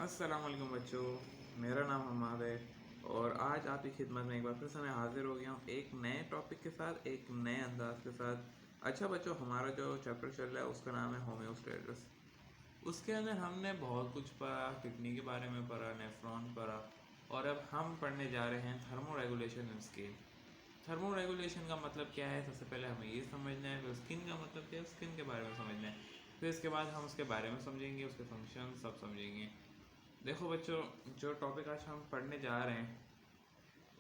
अस्सलाम वालेकुम बच्चों, मेरा नाम हमाद है और आज आपकी खिदमत में एक बार फिर से मैं हाज़िर हो गया हूँ एक नए टॉपिक के साथ, एक नए अंदाज के साथ। अच्छा बच्चों, हमारा जो चैप्टर चल रहा है उसका नाम है होम्योस्टेसिस। उसके अंदर हमने बहुत कुछ पढ़ा, किडनी के बारे में पढ़ा, नेफ्रॉन पढ़ा और अब हम पढ़ने जा रहे हैं thermo regulation in skin. Thermo regulation का मतलब क्या है, सबसे पहले हमें ये समझना है। फिर स्किन का मतलब क्या है, स्किन के बारे में समझना है। फिर इसके बाद हम उसके बारे में समझेंगे, उसके फंक्शन सब समझेंगे। देखो बच्चों, जो टॉपिक आज हम पढ़ने जा रहे हैं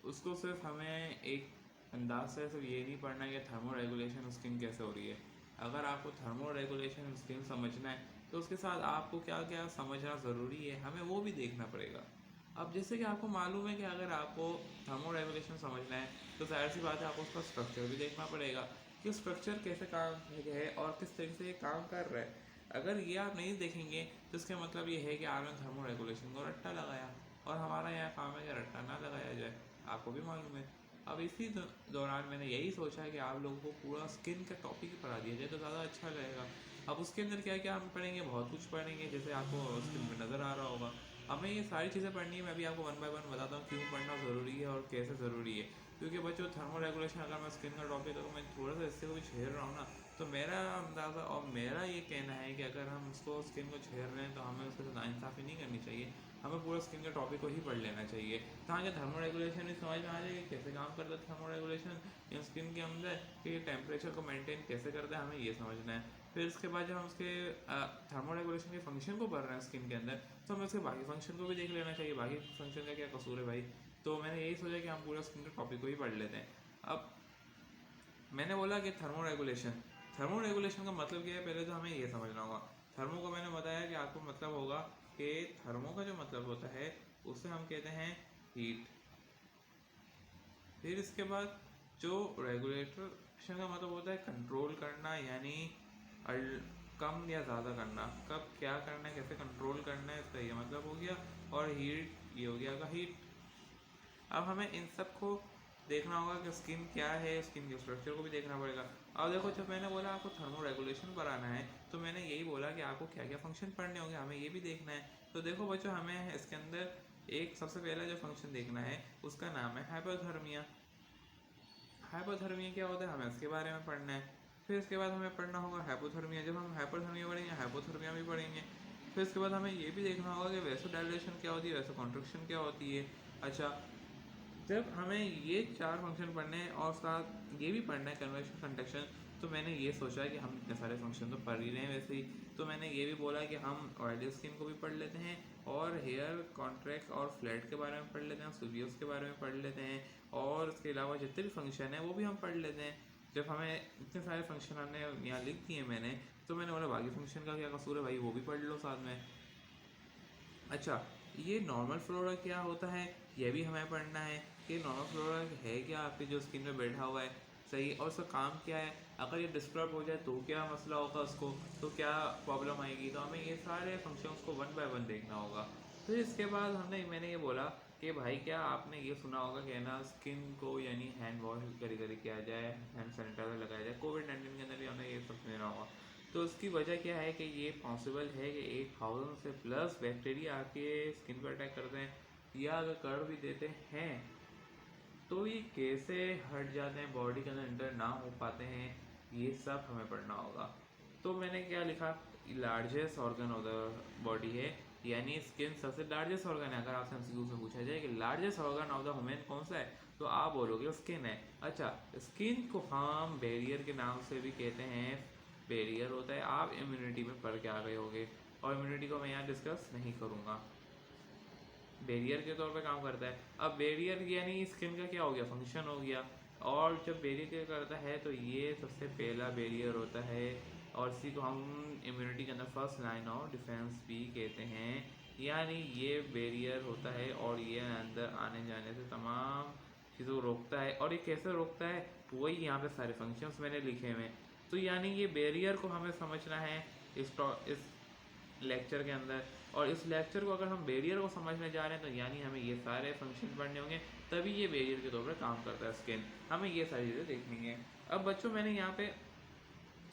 उसको सिर्फ हमें एक अंदाज से सिर्फ ये नहीं पढ़ना है कि थर्मो रेगुलेशन स्किन कैसे हो रही है। अगर आपको थर्मो रेगुलेशन स्किन समझना है तो उसके साथ आपको क्या क्या समझना ज़रूरी है, हमें वो भी देखना पड़ेगा। अब जैसे कि आपको मालूम है कि अगर आपको थर्मो रेगुलेशन समझना है तो जाहिर सी बात है आपको उसका स्ट्रक्चर भी देखना पड़ेगा कि स्ट्रक्चर कैसे काम है और किस तरीके से ये काम कर रहा है। अगर ये आप नहीं देखेंगे तो इसका मतलब ये है कि आपने थर्मो रेगुलेशन को रट्टा लगाया, और हमारा यहाँ काम है कि रट्टा ना लगाया जाए, आपको भी मालूम है। अब इसी दौरान मैंने यही सोचा है कि आप लोगों को पूरा स्किन का टॉपिक ही पढ़ा दिया जाए तो ज़्यादा अच्छा रहेगा। अब उसके अंदर क्या क्या हम पढ़ेंगे, बहुत कुछ पढ़ेंगे, जैसे आपको स्क्रीन में नज़र आ रहा होगा। हमें ये सारी चीज़ें पढ़नी है। मैं भी आपको वन बाय वन बताता हूँ क्यों पढ़ना ज़रूरी है और कैसे ज़रूरी है। क्योंकि बच्चों, थर्मो रेगुलेशन अगर मैं स्किन का टॉपिक है तो मैं थोड़ा सा इससे को भी छेड़ रहा हूँ ना, तो मेरा अंदाज़ा और मेरा ये कहना है कि अगर हम उसको स्किन को छेड़ रहे हैं तो हमें उसके साथ नाइंसाफ़ी नहीं करनी चाहिए। हमें पूरा स्किन के टॉपिक को ही पढ़ लेना चाहिए ताकि थर्मो रेगुलेशन भी समझ में आ जाए कि कैसे काम करता है थर्मो रेगुलेशन इन स्किन के अंदर, कि टेम्परेचर को मेंटेन कैसे करता है, हमें ये समझना है। फिर उसके बाद जब हम उसके थर्मो रेगुलेशन के फंक्शन को पढ़ रहे हैं स्किन के अंदर, तो हमें उसके बाकी फंक्शन को भी देख लेना चाहिए। बाकी फंक्शन का क्या कसूर है भाई। तो मैंने यही सोचा कि हम पूरा स्किन के टॉपिक को ही पढ़ लेते हैं। अब मैंने बोला कि थर्मो रेगुलेशन का मतलब क्या है, पहले तो हमें ये समझना होगा। थर्मो को मैंने बताया कि आपको मतलब होगा कि थर्मो का जो मतलब होता है उसे हम कहते हैं हीट। फिर इसके बाद जो रेगुलेशन का मतलब होता है कंट्रोल करना, यानी कम या ज़्यादा करना, कब क्या करना है, कैसे कंट्रोल करना है, इसका ये मतलब हो गया। और हीट, ये हो गया का हीट। अब हमें इन सब को देखना होगा कि स्किन क्या है, स्किन के स्ट्रक्चर को भी देखना पड़ेगा। अब देखो, जब मैंने बोला आपको थर्मो रेगुलेशन पढ़ाना है तो मैंने यही बोला कि आपको क्या क्या फंक्शन पढ़ने होंगे, हमें ये भी देखना है। तो देखो बच्चों, हमें इसके अंदर एक सबसे पहला जो फंक्शन देखना है उसका नाम है हाइपोथर्मिया। हाइपोथर्मिया क्या होता है, हमें इसके बारे में पढ़ना है। फिर इसके बाद हमें पढ़ना होगा हाइपोथर्मिया। जब हम हाइपोथर्मिया पढ़ेंगे, हाइपोथर्मिया भी पढ़ेंगे। फिर इसके बाद हमें ये भी देखना होगा कि वैसोडाइलेशन क्या होती है, वैसोकॉन्ट्रिक्शन क्या होती है। अच्छा, जब हमें ये चार फंक्शन पढ़ने हैं और साथ ये भी पढ़ना है कन्वेक्शन कंडक्शन, तो मैंने ये सोचा है कि हम इतने सारे फंक्शन तो पढ़ ही रहे हैं वैसे ही, तो मैंने ये भी बोला कि हम ऑयली स्किन को भी पढ़ लेते हैं और हेयर कॉन्ट्रैक्ट और फ्लैट के बारे में पढ़ लेते हैं, सूबियोस के बारे में पढ़ लेते हैं, और उसके अलावा जितने भी फंक्शन हैं वो भी हम पढ़ लेते हैं। जब हमें इतने सारे फंक्शन हमने यहाँ लिख दिए मैंने, तो मैंने बोला बाकी फंक्शन का क्या कसूर है भाई, वो भी पढ़ लो साथ में। अच्छा, ये नॉर्मल फ्लोरा क्या होता है, ये भी हमें पढ़ना है कि नॉर्मल फ्लोरा है क्या आपकी जो स्किन में बैठा हुआ है, सही, और उसका काम क्या है। अगर ये डिस्टर्ब हो जाए तो क्या मसला होगा उसको, तो क्या प्रॉब्लम आएगी। तो हमें ये सारे फंक्शंस को वन बाय वन देखना होगा। फिर इसके बाद मैंने ये बोला कि भाई, क्या आपने ये सुना होगा कि ना स्किन को यानी हैंड वॉश करी करी किया जाए, हैंड सैनिटाइजर लगाया जाए। कोविड-19 के अंदर भी हमें ये सब सुना होगा। तो उसकी वजह क्या है कि ये पॉसिबल है कि 1000 से प्लस बैक्टीरिया आपके स्किन पर अटैक करते हैं, या अगर कर भी देते हैं तो ये कैसे हट जाते हैं, बॉडी के अंदर इंटर ना हो पाते हैं, ये सब हमें पढ़ना होगा। तो मैंने क्या लिखा, largest organ of the body है, यानी स्किन सबसे लार्जेस्ट ऑर्गन है। अगर आपसे एमसीक्यू से पूछा जाए कि largest organ of the human कौन सा है, तो आप बोलोगे स्किन है। अच्छा, स्किन को हम बैरियर के नाम से भी कहते हैं। बैरियर होता है, आप इम्यूनिटी में पढ़ के आ गए होगे, और इम्यूनिटी को मैं यहाँ डिस्कस नहीं करूँगा। बैरियर के तौर पे काम करता है। अब बैरियर यानी स्किन का क्या हो गया, फंक्शन हो गया। और जब बैरियर क्या करता है, तो ये सबसे पहला बैरियर होता है, और इसी को हम इम्यूनिटी के अंदर फर्स्ट लाइन ऑफ डिफेंस भी कहते हैं। यानी ये बैरियर होता है और ये अंदर आने जाने से तमाम चीज़ों को रोकता है। और ये कैसे रोकता है, वही यहाँ पे सारे फंक्शंस मैंने लिखे हुए हैं। तो यानी ये बैरियर को हमें समझना है इस लेक्चर के अंदर। और इस लेक्चर को अगर हम बैरियर को समझने जा रहे हैं तो यानी हमें ये सारे फंक्शन पढ़ने होंगे, तभी ये बैरियर के तौर पर काम करता है स्किन। हमें ये सारी चीज़ें देखनी है। अब बच्चों, मैंने यहाँ पे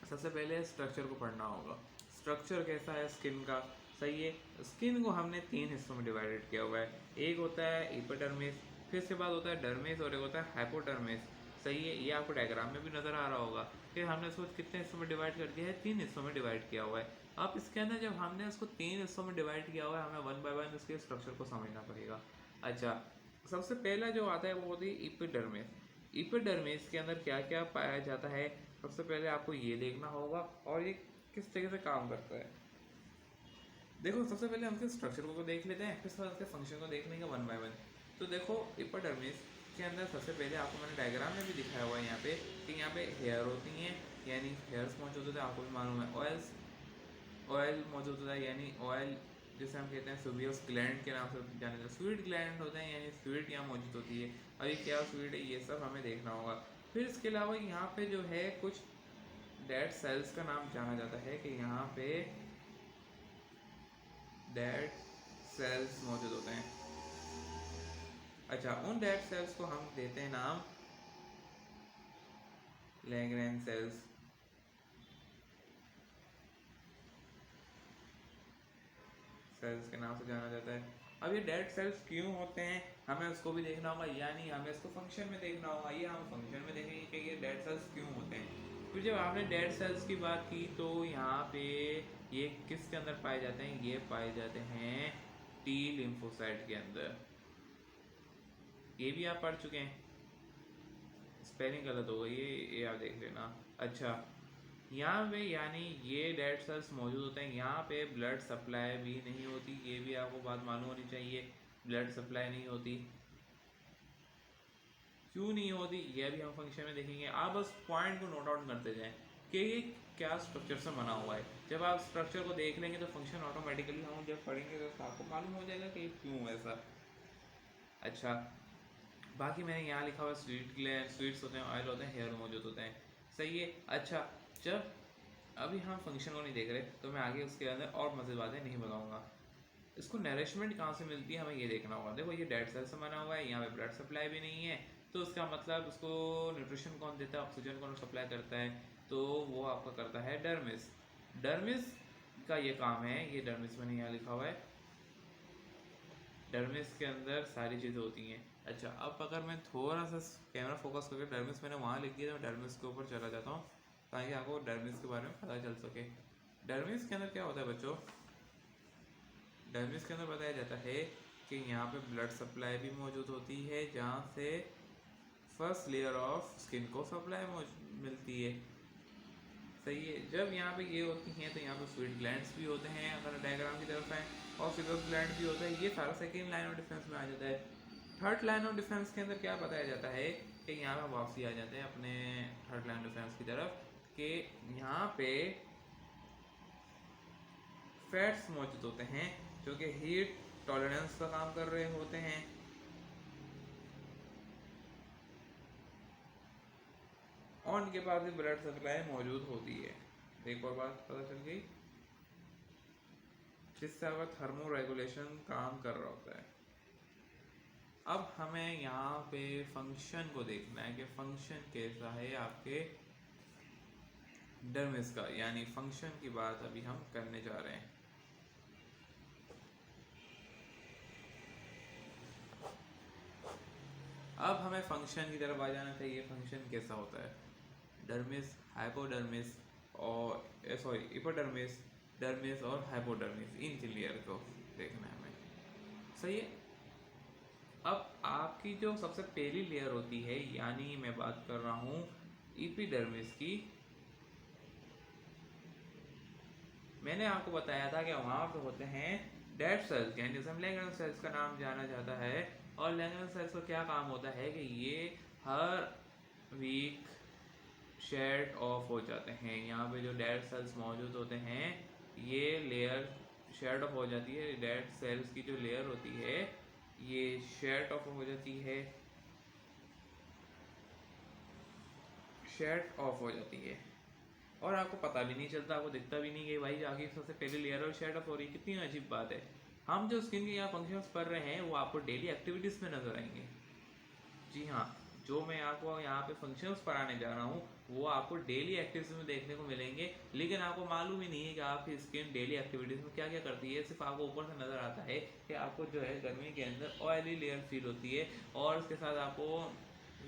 सबसे पहले स्ट्रक्चर को पढ़ना होगा। स्ट्रक्चर कैसा है स्किन का, सही है। स्किन को हमने 3 हिस्सों में डिवाइडेड किया हुआ है, एक होता है एपिडर्मिस, फिर इसके बाद होता है डर्मिस और एक होता है हाइपोडर्मिस। सही है, ये आपको डायग्राम में भी नज़र आ रहा होगा। फिर हमने इसको कितने हिस्सों में डिवाइड कर दिया है, 3 हिस्सों में डिवाइड किया हुआ है। अब इसके अंदर जब हमने इसको 3 हिस्सों में डिवाइड किया हुआ है, हमें 1 बाय 1 इसके स्ट्रक्चर को समझना पड़ेगा। अच्छा, सबसे पहला जो आता है वो होती है एपिडर्मिस। एपिडर्मिस के अंदर क्या क्या पाया जाता है, सबसे पहले आपको ये देखना होगा और ये किस तरीके से काम करता है। देखो, सबसे पहले हम इसके स्ट्रक्चर को देख लेते हैं, फिर उसके बाद उसके फंक्शन को देख लेंगे 1 बाय 1। तो देखो, एपिडर्मिस के अंदर सबसे पहले आपको मैंने डायग्राम में भी दिखाया हुआ है यहाँ पे कि यहाँ पे हेयर होती हैं, यानी हेयर्स मौजूद होते हैं, आपको भी मालूम है। ऑयल मौजूद होता है, यानी ऑयल जिसे हम कहते हैं सुबियस ग्लैंड के नाम से जाने जाते हैं। स्वीट ग्लैंड होते हैं, यानी स्वीट यहाँ मौजूद होती है। और ये क्या स्वीट है, ये सब हमें देखना होगा। फिर इसके अलावा यहाँ पे जो है कुछ डेड सेल्स का नाम जाना जाता है कि यहाँ पे डेड सेल्स मौजूद होते हैं। अच्छा, उन डेड सेल्स को हम देते हैं नाम लैग्रैंज सेल्स। सेल्स के नाम से जाना जाता है। अब ये डेड सेल्स क्यों होते हैं, हमें उसको भी देखना होगा, यानी हमें इसको फंक्शन में देखना होगा। ये हम फंक्शन में देखेंगे कि ये डेड सेल्स क्यों होते हैं। फिर जब आपने डेड सेल्स की बात की तो यहाँ पे ये किसके अंदर पाए जाते हैं, ये पाए जाते हैं टी लिम्फोसाइट के अंदर। ये भी आप पढ़ चुके हैं, स्पेलिंग गलत हो गई, ये आप देख लेना। अच्छा, यहाँ पे यानी ये डेड सेल्स मौजूद होते हैं, यहाँ पे ब्लड सप्लाई भी नहीं होती, ये भी आपको बात मालूम होनी चाहिए। ब्लड सप्लाई नहीं होती, क्यों नहीं होती ये भी हम फंक्शन में देखेंगे। आप बस पॉइंट को नोट आउट करते जाएं कि ये क्या स्ट्रक्चर से बना हुआ है। जब आप स्ट्रक्चर को देख लेंगे तो फंक्शन ऑटोमेटिकली हम जब पढ़ेंगे तो आपको मालूम हो जाएगा कि क्यों ऐसा। अच्छा, बाकी मैंने यहाँ लिखा हुआ स्वीट्स होते हैं, ऑयल होते हैं, हेयर मौजूद होते हैं। सही है। अच्छा, जब अभी हम फंक्शन को नहीं देख रहे तो मैं आगे उसके अंदर और मज़ेदार बातें नहीं बताऊँगा। इसको नरिशमेंट कहाँ से मिलती है हमें ये देखना होगा। देखो, ये डेड सेल से बना हुआ है, यहाँ पे ब्लड सप्लाई भी नहीं है, तो उसका मतलब उसको न्यूट्रिशन कौन देता है, ऑक्सीजन कौन सप्लाई करता है, तो वो आपका करता है डर्मिस। डर्मिस का ये काम है, ये डर्मिस मैंने यहाँ लिखा हुआ है, डर्मिस के अंदर सारी चीज़ें होती हैं। अच्छा, अब अगर मैं थोड़ा सा कैमरा फोकस करके डर्मिस मैंने वहाँ लिख दिया तो मैं डर्मिस के ऊपर चला जाता हूँ ताकि आपको डर्मिस के बारे में पता चल सके। डर्मिस के अंदर क्या होता है बच्चों, डर्मिस के अंदर बताया जाता है कि यहाँ पे ब्लड सप्लाई भी मौजूद होती है, जहाँ से फर्स्ट लेयर ऑफ स्किन को सप्लाई मिलती है। सही है। जब यहाँ पे ये होती हैं तो यहाँ पे स्वीट ग्लैंड्स भी होते हैं, अगर डायग्राम की तरफ है, और सिबस ग्लैंड भी होता है। ये सारा सेकेंड लाइन ऑफ डिफेंस में आ जाता है। थर्ड लाइन ऑफ डिफेंस के अंदर क्या बताया जाता है कि यहाँ पे वापसी आ जाते हैं अपने थर्ड लाइन ऑफ डिफेंस की तरफ कि यहाँ पे फैट्स मौजूद होते हैं जो कि हीट टॉलरेंस का काम कर रहे होते हैं। और उनके पास भी ब्लड सप्लाई मौजूद होती है। एक और बात पता चल गई, जिससे आपका थर्मो रेगुलेशन काम कर रहा होता है। अब हमें यहाँ पे फंक्शन को देखना है कि फंक्शन कैसा है आपके डर्मिस का, यानी फंक्शन की बात अभी हम करने जा रहे हैं। अब हमें फंक्शन की तरफ आ जाना चाहिए। फंक्शन कैसा होता है, डर्मिस, हाइपोडर्मिस और सॉरी एपिडर्मिस, डर्मिस और हाइपोडर्मिस, इन लेयर को देखना है हमें। सही है। अब आपकी जो सबसे पहली लेयर होती है, यानी मैं बात कर रहा हूँ एपिडर्मिस की। मैंने आपको बताया था कि वहाँ पे होते हैं डेड सेल्स, यानी जिसे हम लैग्रैंज सेल्स का नाम जाना जाता है। और लैग्रैंज सेल्स का क्या काम होता है कि ये हर वीक शेड ऑफ हो जाते हैं। यहाँ पे जो डेड सेल्स मौजूद होते हैं, ये लेयर शेड ऑफ हो जाती है। डेड सेल्स की जो लेयर होती है ये शेड ऑफ हो जाती है, शेड ऑफ हो जाती है, और आपको पता भी नहीं चलता, आपको दिखता भी नहीं कि भाई आगे सबसे पहले लेयर और शेड ऑफ हो रही है। कितनी अजीब बात है। हम जो स्किन के यहाँ फंक्शंस पढ़ रहे हैं वो आपको डेली एक्टिविटीज़ में नजर आएंगे। जी हाँ, जो मैं आपको यहाँ पे फंक्शंस पढ़ाने जा रहा हूँ वो आपको डेली एक्टिविटीज में देखने को मिलेंगे, लेकिन आपको मालूम ही नहीं है कि आपकी स्किन डेली एक्टिविटीज में क्या क्या करती है। सिर्फ आपको ऊपर से नज़र आता है कि आपको जो है गर्मी के अंदर ऑयली लेयर फील होती है, और उसके साथ आपको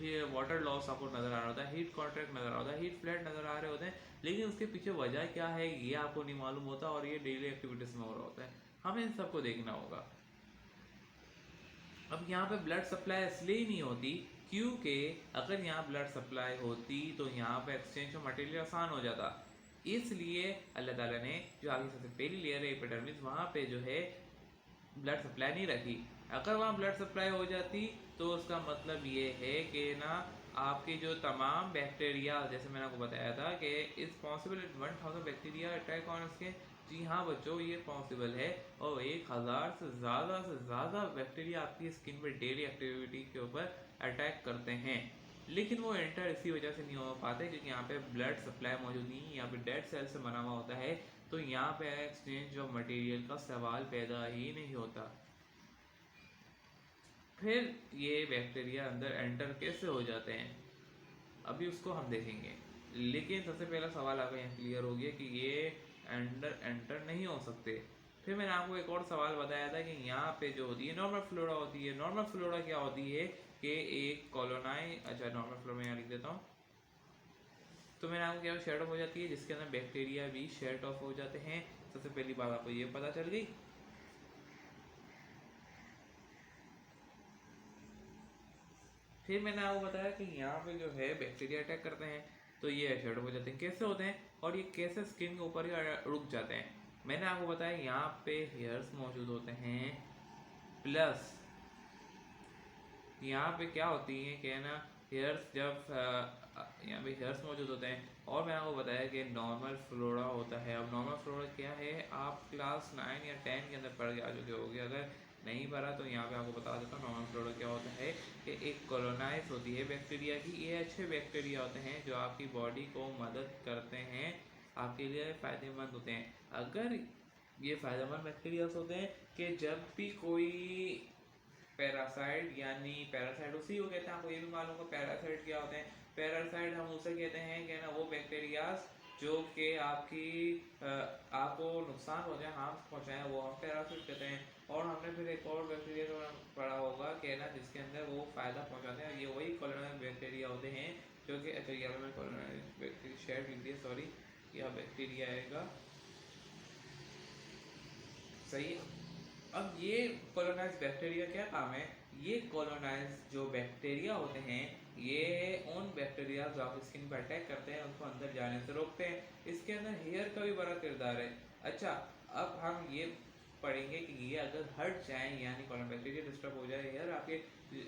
ये वाटर लॉस आपको नज़र आ रहा होता है, हीट कॉन्ट्रैक्ट नज़र आ रहा होता है, हीट फ्लैट नज़र आ रहे होते हैं, लेकिन उसके पीछे वजह क्या है ये आपको नहीं मालूम होता, और ये डेली एक्टिविटीज़ में हो रहा होता है। हमें इन सबको देखना होगा। अब यहाँ पे ब्लड सप्लाई इसलिए ही नहीं होती क्योंकि अगर यहाँ ब्लड सप्लाई होती तो यहाँ पे एक्सचेंज ऑफ मटेरियल आसान हो जाता। इसलिए अल्लाह ताला ने जो आपकी सबसे पहली लेयर है एपिडर्मिस, वहाँ पे जो है ब्लड सप्लाई नहीं रखी। अगर वहाँ ब्लड सप्लाई हो जाती तो उसका मतलब ये है कि ना आपके जो तमाम बैक्टीरिया, जैसे मैंने आपको बताया था कि it's possible 1000 bacteria attack on skin. जी हाँ बच्चों, ये पॉसिबल है, और 1000 से ज़्यादा बैक्टीरिया आपकी स्किन पर डेली एक्टिविटी के ऊपर अटैक करते हैं। लेकिन वो एंटर इसी वजह से नहीं हो पाते क्योंकि यहाँ पे ब्लड सप्लाई मौजूद नहीं है, यहाँ पे डेड सेल से बना हुआ होता है, तो यहाँ पे एक्सचेंज ऑफ मटेरियल का सवाल पैदा ही नहीं होता। फिर ये बैक्टीरिया अंदर एंटर कैसे हो जाते हैं अभी उसको हम देखेंगे, लेकिन सबसे पहला सवाल आपका यहाँ क्लियर हो गया कि ये अंदर एंटर नहीं हो सकते। फिर मैंने आपको एक और सवाल बताया था कि यहाँ पे जो होती है नॉर्मल फ्लोरा होती है। नॉर्मल फ्लोरा क्या होती है कि एक कॉलोनाई, अच्छा नॉर्मल फ्लोरा मैं यहाँ लिख देता हूँ, तो मैंने आपको क्या शेड ऑफ हो जाती है जिसके अंदर बैक्टीरिया भी शेड ऑफ हो जाते हैं। सबसे पहली बात आपको ये पता चल गई। फिर मैंने आपको बताया कि यहाँ पे जो है बैक्टीरिया अटैक करते हैं तो ये शेड ऑफ हो जाते हैं। कैसे होते हैं और ये कैसे स्किन के ऊपर ही रुक जाते हैं, मैंने आपको बताया यहाँ पे हेयर्स मौजूद होते हैं, प्लस यहाँ पे क्या होती है कि ना हेयर्स, जब यहाँ पे हेयर्स मौजूद होते हैं, और मैंने आपको बताया कि नॉर्मल फ्लोरा होता है। अब नॉर्मल फ्लोरा क्या है आप क्लास 9 या 10 के अंदर पढ़ के आ चुके होगे, अगर नहीं पढ़ा तो यहाँ पे आपको बता देता हूँ नॉर्मल फ्लोरा क्या होता है कि एक कॉलोनाइज होती है बैक्टीरिया की। ये अच्छे बैक्टीरिया होते हैं जो आपकी बॉडी को मदद करते हैं, आपके लिए फ़ायदेमंद होते हैं। अगर ये फ़ायदेमंद बैक्टीरियाज होते हैं कि जब भी कोई पैरासाइट, यानी पैरासाइट उसी को कहते हैं, आपको ये भी मालूम होगा पैरासाइट क्या होते हैं। पैरासाइट हम उसे कहते हैं कि ना वो बैक्टीरियाज जो कि आपकी आपको नुकसान पहुँचाए, हार्म पहुँचाए, वो हम पैरासाइट कहते हैं। और हमने फिर एक और बैक्टीरिया को पढ़ा होगा कि ना जिसके अंदर वो फ़ायदा पहुँचाते हैं, ये वही कॉलोनाइज बैक्टीरिया होते हैं जो कि, अच्छा यहाँ मैं कॉलोनाइज बैक्टीरिया शेड लिख दिया, सॉरी, यह बैक्टीरिया आएगा, सही है। अब ये कॉलोनाइज बैक्टीरिया क्या काम है, ये कॉलोनाइज जो बैक्टीरिया होते हैं ये उन बैक्टीरिया जो आपकी स्किन पर अटैक करते हैं उनको अंदर जाने से रोकते हैं। इसके अंदर हेयर का भी बड़ा किरदार है। अच्छा, अब हम ये पढ़ेंगे कि ये अगर हट जाए, यानी कॉलोन बैक्टीरिया डिस्टर्ब हो जाए, हेयर आपके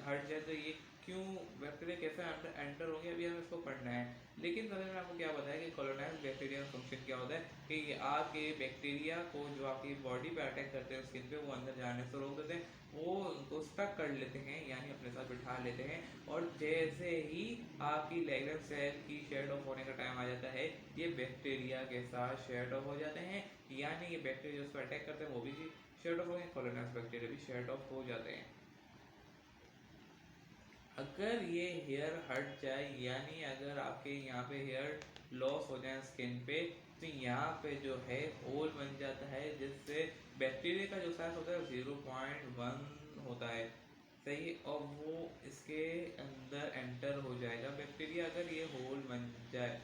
हट जाए, तो ये क्यों बैक्टीरिया कैसे एंटर होंगे, अभी हमें इसको पढ़ना है। लेकिन पहले मैंने आपको क्या बताया कि कॉलोनाइज बैक्टीरिया का फंक्शन क्या होता है कि ये आपके बैक्टीरिया को जो आपकी बॉडी पे अटैक करते हैं स्किन पे, वो अंदर जाने से रोक देते हैं, वो उनको स्टक कर लेते हैं, यानी अपने साथ बिठा लेते हैं। और जैसे ही आपकी लेगन सेल की शेड ऑफ होने का टाइम आ जाता है, ये बैक्टीरिया के साथ शेड ऑफ हो जाते हैं, यानी ये बैक्टीरिया उस पर अटैक करते हैं वो भी शेड ऑफ हो गए, कॉलोनाइज बैक्टीरिया भी शेड ऑफ हो जाते हैं। अगर ये हेयर हट जाए, यानी अगर आपके यहाँ पे हेयर लॉस हो जाए स्किन पे, तो यहाँ पे जो है होल बन जाता है, जिससे बैक्टीरिया का जो साइज होता है 0.1 होता है, सही है, और वो इसके अंदर एंटर हो जाएगा बैक्टीरिया अगर ये होल बन जाए,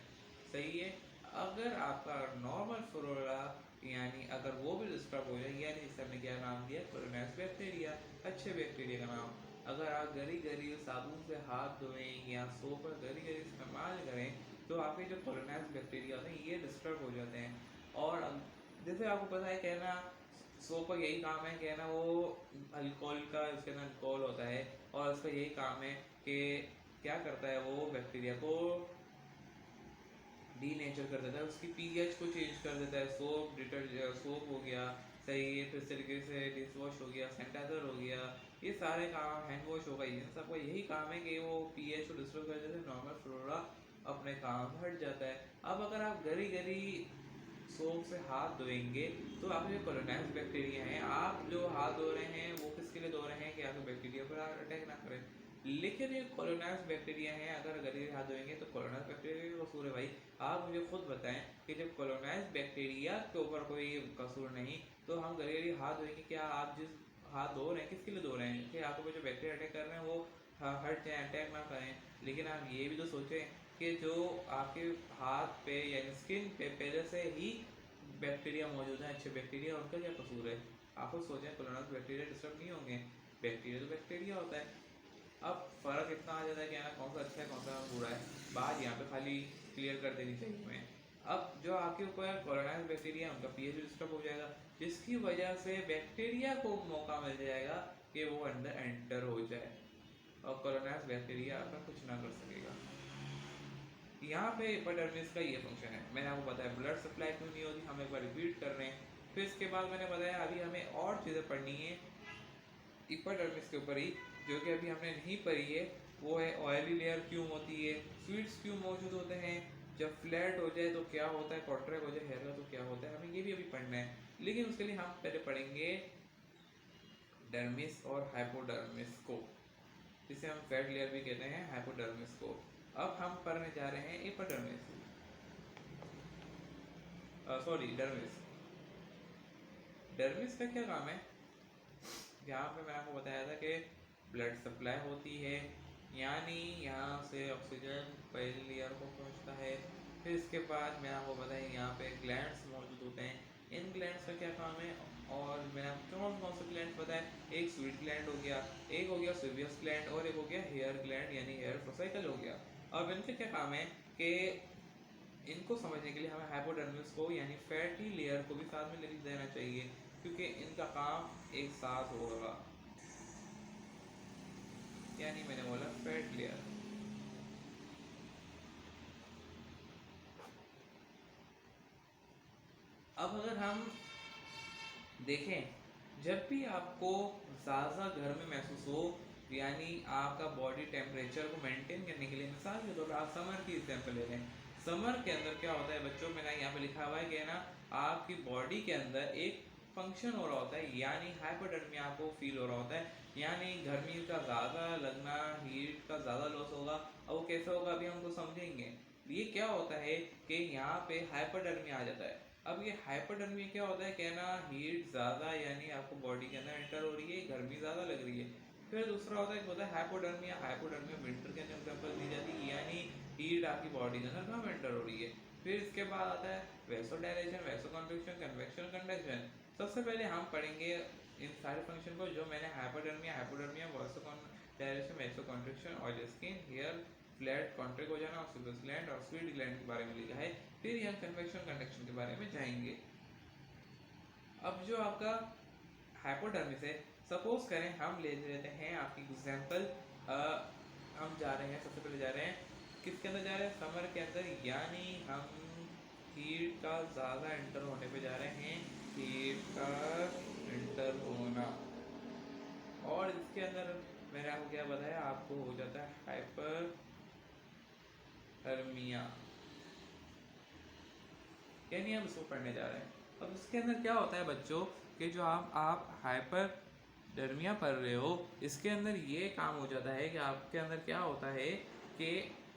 सही है। अगर आपका नॉर्मल फ्लोरा, यानी अगर वो भी डिस्टर्ब हो जाए, यानी इस हमने क्या नाम दिया, कॉलोनाइज बैक्टीरिया, अच्छे बैक्टीरिया का नाम। अगर आप गरी गरी साबुन से हाथ धोएं या सोप पर गरी गरी इस्तेमाल करें तो आपके जो कॉलोनाइज बैक्टीरिया होते हैं ये डिस्टर्ब हो जाते हैं। और जैसे आपको पता है कहना सोप का यही काम है कहना, वो अल्कोहल का उसके अंदर अल्कोहल होता है, और उसका यही काम है कि क्या करता है वो बैक्टीरिया को डीनेचर कर देता है, उसकी पीएच को चेंज कर देता है। सोप डिटर्जेंट, सोप हो गया, सही है, फिर इस तरीके से डिश वॉश हो गया, सैनिटाइजर हो गया, ये सारे काम, हैंड वॉश होगा, इन सबका यही काम है कि वो पीएच को डिस्टर्ब कर देते हैं, नॉर्मल फ्लोरा अपने काम हट जाता है। अब अगर आप गरी गरी सोप से हाथ धोएंगे तो आपके जो कॉलोनाइज बैक्टीरिया हैं, आप जो हाथ धो रहे हैं वो किसके लिए धो रहे हैं कि आपके बैक्टीरिया पर अटैक ना करें, लेकिन ये कोलोनाइज बैक्टीरिया हैं, अगर गरीब हाथ धोएंगे तो कोलोनाइज बैक्टीरिया का कसूर है भाई। आप मुझे खुद बताएं कि जब कोलोनाइज बैक्टीरिया के ऊपर कोई कसूर नहीं तो हम गरीबी हाथ धोएंगे क्या? आप जिस हाथ धो रहे हैं किसके लिए धो रहे हैं कि आपको जो बैक्टीरिया अटैक कर रहे हैं वो हट जाए, अटैक ना करें। लेकिन आप ये भी तो सोचें कि जो आपके हाथ पे या स्किन पे पहले से ही बैक्टीरिया मौजूद है, अच्छे बैक्टीरिया, उनका क्या कसूर है? आप खुद सोचें, कोलोनाइज बैक्टीरिया डिस्टर्ब नहीं होंगे? बैक्टीरिया तो बैक्टीरिया होता है। अब फ़र्क इतना आ जाता है कि कौन सा अच्छा है कौन सा बुरा है, बात यहाँ पे खाली क्लियर कर देनी चाहिए हमें। अब जो आपके ऊपर कोलोनाइज बैक्टीरिया उनका पीएच डिस्टर्ब हो जाएगा, जिसकी वजह से बैक्टीरिया को मौका मिल जाएगा कि वो अंदर एंटर हो जाए और कोलोनाइज बैक्टीरिया आपका कुछ ना कर सकेगा। यहाँ पे एपिडर्मिस का ये फंक्शन है। मैंने आपको बताया ब्लड सप्लाई क्यों नहीं होती, हम एक बार रिपीट कर रहे हैं। फिर इसके बाद मैंने बताया अभी हमें और चीज़ें पढ़नी है एपिडर्मिस के ऊपर ही, जो कि अभी हमने नहीं पढ़ी है। वो है ऑयली लेयर क्यों होती है, स्वीट्स क्यों मौजूद होते हैं, जब फ्लैट हो जाए तो क्या होता है, कॉन्ट्रैक्ट हो जाए हेयर का तो क्या होता है, हमें ये भी अभी पढ़ना है। लेकिन उसके लिए हम पहले पढ़ेंगे डर्मिस और हाइपोडर्मिस को, जिसे हम फैट लेयर भी कहते हैं, हाइपोडर्मिस को। अब हम पढ़ने जा रहे हैं एपिडर्मिस, सॉरी डर्मिस। डर्मिस का क्या काम है? यहाँ पे मैंने आपको बताया था कि ब्लड सप्लाई होती है, यानी यहाँ से ऑक्सीजन पहली लेयर को पहुँचता है। फिर इसके बाद मैंने आपको बताया यहाँ पे ग्लैंड्स मौजूद होते हैं। इन ग्लैंड्स का क्या काम है, और मैंने आपको कौन कौन से ग्लैंड्स बताए? एक स्वीट ग्लैंड हो गया, एक हो गया सीवियस ग्लैंड, और एक हो गया हेयर ग्लैंड यानी हेयर फोसाइकल हो गया। अब इनका क्या काम है कि इनको समझने के लिए हमें हाइपोडर्मिस को यानी फैटी लेयर को भी साथ में लिख देना चाहिए, क्योंकि इनका काम एक साथ होगा। यानी मैंने बोला फैट लेयर। अब अगर हम देखें, जब भी आपको ज़्यादा घर में महसूस हो, यानी आपका बॉडी टेम्परेचर को मेंटेन करने के लिए, मिसाल के तौर पर आप समर की एग्जाम्पल ले लें। समर के अंदर क्या होता है बच्चों, मैंने यहाँ पे लिखा हुआ है कि ना आपकी बॉडी के अंदर एक फंक्शन हो रहा होता है, यानी हाइपोडर्मिया आपको फील हो रहा होता है, यानी गर्मी का ज़्यादा लगना, हीट का ज़्यादा लॉस होगा। अब वो कैसे होगा अभी हम तो समझेंगे। ये क्या होता है कि यहाँ पे हाइपोडर्मिया आ जाता है। अब ये हाइपोडर्मिया क्या होता है, कहना हीट ज़्यादा यानी आपको बॉडी के अंदर एंटर हो रही है, गर्मी ज़्यादा लग रही है। फिर दूसरा होता है हाइपोडर्मिया। हाइपोडर्मिया विंटर के अंदर एग्जाम्पल दी जाती है, यानी हीट आपकी बॉडी के अंदर कम एंटर हो रही है। फिर इसके बाद आता है वैसोडायलेशन, वैसोकॉन्ट्रिक्शन, कन्वेक्शन, कंडक्शन। सबसे पहले हम पढ़ेंगे इन सारे फंक्शन को जो मैंने hypothermia, vasodilation, vasoconstriction, oil skin, hair flat, contract हो जाना, ऑक्सीपियस ग्लैंड और स्वीट ग्लैंड के बारे में लिखा है। फिर हम कन्वेक्शन, कंडक्शन के बारे में जाएंगे। अब जो आपका हाइपोडर्मिस है, सपोज करें हम ले लेते हैं आपकी एग्जांपल, हम जा रहे हैं, सबसे पहले जा रहे हैं किसके अंदर जा रहे हैं, समर के अंदर, यानी हम हीट का ज़्यादा एंटर होने पे जा रहे हैं, हीट का एंटर होना। और इसके अंदर मैंने आपको क्या बताया, आपको हो जाता है हाइपरथर्मिया, यानी हम इसको पढ़ने जा रहे हैं। अब इसके अंदर क्या होता है बच्चों कि जो आप हाइपरथर्मिया पढ़ रहे हो, इसके अंदर ये काम हो जाता है कि आपके अंदर क्या होता है कि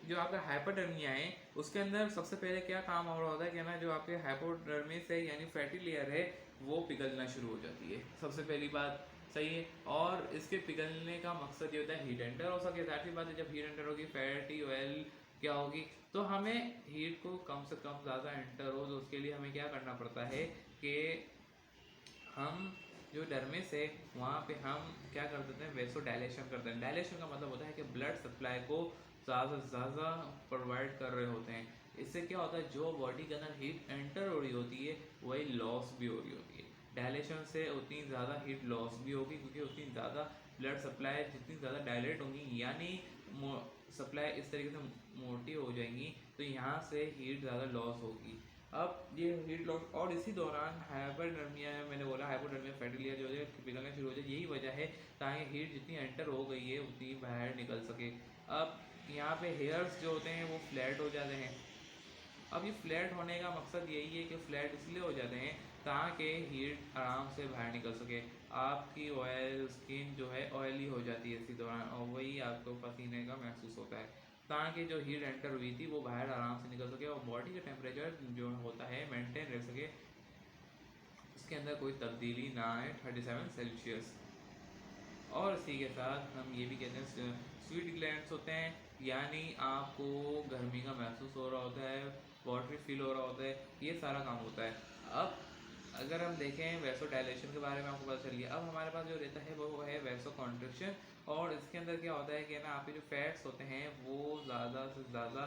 जो आपका हाइपोडर्मिया है उसके अंदर सबसे पहले क्या काम हो रहा होता है कि ना जो आपके हाइपोडर्मिस है यानी फैटी लेयर है वो पिघलना शुरू हो जाती है, सबसे पहली बात। सही है। और इसके पिघलने का मकसद ये होता है हीट एंटर हो सके। जाहिर सी बात है, जब हीट एंटर होगी फैटी ऑयल क्या होगी, तो हमें हीट को कम से कम ज़्यादा एंटर हो, तो उसके लिए हमें क्या करना पड़ता है कि हम जो डर्मिस है वहाँ पे हम क्या कर देते हैं, वैसो डायलेशन करते हैं। डायलेशन का मतलब होता है कि ब्लड सप्लाई को ज़्यादा से ज़्यादा प्रोवाइड कर रहे होते हैं। इससे क्या होता है, जो बॉडी के अंदर हीट एंटर हो रही होती है वही लॉस भी हो रही होती है। डायलेशन से उतनी ज़्यादा हीट लॉस भी होगी, क्योंकि उतनी ज़्यादा ब्लड सप्लाई जितनी ज़्यादा डायलेट होंगी, यानी सप्लाई इस तरीके से मोटी हो जाएंगी, तो यहाँ से हीट ज़्यादा लॉस होगी। अब ये हीट लॉस, और इसी दौरान हाइपरडर्मिया, मैंने बोला हाइपोडर्मिया फैटी लेयर जो है पिघलना शुरू हो जाए, यही वजह है ताकि हीट जितनी एंटर हो गई है उतनी बाहर निकल सके। अब यहाँ पे हेयर्स जो होते हैं वो फ्लैट हो जाते हैं। अब ये फ्लैट होने का मकसद यही है कि फ्लैट इसलिए हो जाते हैं ताकि हीट आराम से बाहर निकल सके। आपकी ऑयल स्किन जो है ऑयली हो जाती है इसी दौरान, और वही आपको पसीने का महसूस होता है, ताकि जो हीट एंटर हुई थी वो बाहर आराम से निकल सके और बॉडी का टेम्परेचर जो होता है मेंटेन रह सके, उसके अंदर कोई तब्दीली ना आए 37 सेल्सियस। और इसी के साथ हम ये भी कहते हैं स्वीट ग्लैंड्स होते हैं, यानी आपको गर्मी का महसूस हो रहा होता है, वाटरी फील हो रहा होता है, ये सारा काम होता है। अब अगर हम देखें वैसो डायलेशन के बारे में आपको पता चल गया। अब हमारे पास जो रहता है वो है वैसो कॉन्ट्रिक्शन, और इसके अंदर क्या होता है कि ना आपके जो फैट्स होते हैं वो ज़्यादा से ज़्यादा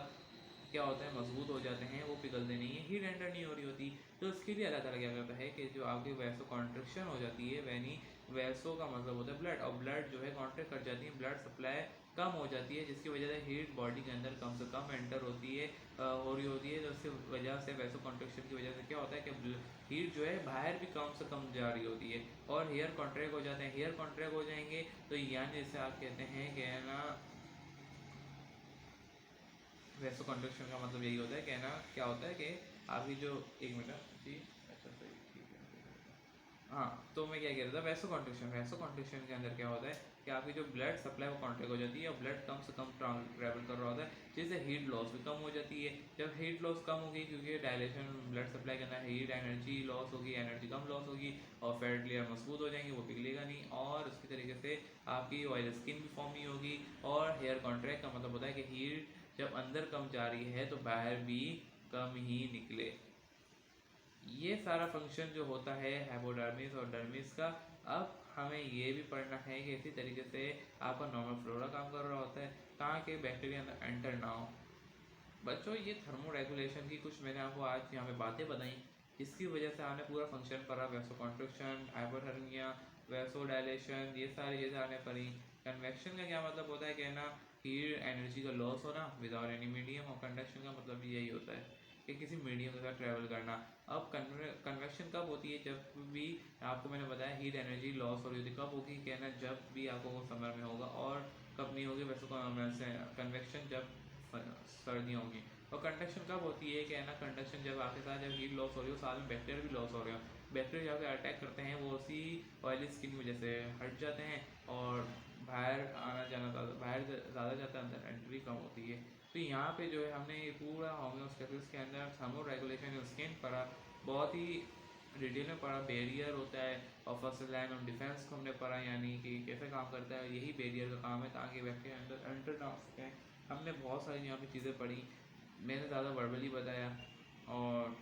क्या होता है मजबूत हो जाते हैं, वो पिघलते नहीं है, हीट एंटर नहीं हो रही होती। तो इसके लिए अल्लाह ताला क्या करता है कि जो आपकी वैसो कॉन्ट्रिक्शन हो जाती है, वैनी वैसो का मतलब होता है ब्लड, और ब्लड जो है कॉन्ट्रैक्ट कर जाती है, ब्लड सप्लाई कम हो जाती है, जिसकी वजह से हीट बॉडी के अंदर कम से कम एंटर होती है, हो रही होती है। तो इसकी वजह से वैसो कॉन्ट्रैक्शन की वजह से क्या होता है कि हीट जो है बाहर भी कम से कम जा रही होती है, और हेयर कॉन्ट्रैक्ट हो जाते हैं। हेयर कॉन्ट्रैक्ट हो जाएंगे तो यानी जैसे आप कहते हैं कि ना वैसो कॉन्ट्रैक्शन का मतलब यही होता है कि ना क्या होता है कि आपकी जो एक मिनट जी, अच्छा सही ठीक है। हाँ, तो मैं क्या कह रहा था, वैसो कॉन्ट्रिक्शन के अंदर क्या होता है कि आपकी जो ब्लड सप्लाई वो कॉन्ट्रैक्ट हो जाती है, और ब्लड कम से कम ट्रैवल कर रहा होता है, जिससे हीट लॉस भी कम हो जाती है। जब हीट लॉस कम होगी, क्योंकि डायलेशन ब्लड सप्लाई के अंदर हीट एनर्जी लॉस होगी, एनर्जी कम लॉस होगी, और फैट लेयर मजबूत हो जाएंगे, वो पिघलेगा नहीं, और उसकी तरीके से आपकी ऑयल स्किन भी फॉर्म नहीं होगी। और हेयर कॉन्ट्रैक्ट का मतलब होता है कि हीट जब अंदर कम जा रही है तो बाहर भी कम ही निकले। ये सारा फंक्शन जो होता है हाइपोडर्मिस और डर्मिस का। अब हमें ये भी पढ़ना है कि इसी तरीके से आपका नॉर्मल फ्लोरा काम कर रहा होता है, ताकि बैक्टीरिया अंदर एंटर ना हो। बच्चों, ये थर्मो रेगुलेशन की कुछ मैंने आपको आज यहाँ पे बातें बताई, इसकी वजह से आपने पूरा फंक्शन पढ़ा, वैसो कॉन्ट्रिक्शन, हाइपोथर्मिया, वैसो डायलेशन, ये सारी चीज़ें आपने पढ़ी। कन्वेक्शन का क्या मतलब होता है कि ना हीट एनर्जी का लॉस होना विदाउट एनी मीडियम, और कंडक्शन का मतलब भी यही होता है कि किसी मीडियम के साथ ट्रैवल करना। अब कन्वेक्शन कब होती है, जब भी आपको मैंने बताया हीट एनर्जी लॉस हो रही होती है, कब होगी कहना जब भी आपको वो समर में होगा, और कब नहीं होगी वैसे कन्वेक्शन जब सर्दियाँ होंगी। और कंडक्शन कब होती है कि है ना, कंडक्शन जब आपके साथ जब हीट लॉस हो रही हो, साथ में बैक्टीरिया भी लॉस हो रहे हो, बैक्टीरिया जब अटैक करते हैं वो उसी ऑयली स्किन की वजह से हट जाते हैं, और बाहर आना जाना बाहर ज़्यादा जाता है, अंदर एंट्री कम होती है। तो यहाँ पे जो है हमने ये पूरा होम्योस्टेसिस के अंदर थर्मो रेगुलेशन स्किन पढ़ा, बहुत ही डिटेल में पढ़ा। बैरियर होता है, और फर्स्ट लाइन ऑफ डिफेंस को हमने पढ़ा, यानी कि कैसे काम करता है, यही बैरियर का काम है, ताकि बैक्टीरिया अंदर एंटर ना हो सकें। हमने बहुत सारी यहाँ पे चीज़ें पढ़ी, मैंने ज़्यादा वर्बली बताया, और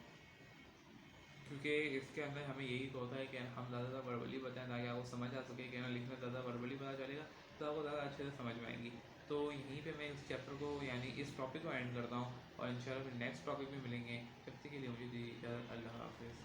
क्योंकि इसके अंदर हमें यही तो होता है कि हम ज़्यादा वर्बली बताएं, ताकि आपको समझ आ सके कि ना लिखना ज़्यादा वर्बली पता चलेगा तो आपको ज़्यादा अच्छे से समझ में आएंगी। तो यहीं पे मैं इस चैप्टर को यानी इस टॉपिक को एंड करता हूँ, और इंशाल्लाह फिर नेक्स्ट टॉपिक में मिलेंगे। तब तक के लिए मुझे दी इजाज़त। अल्लाह हाफिज़।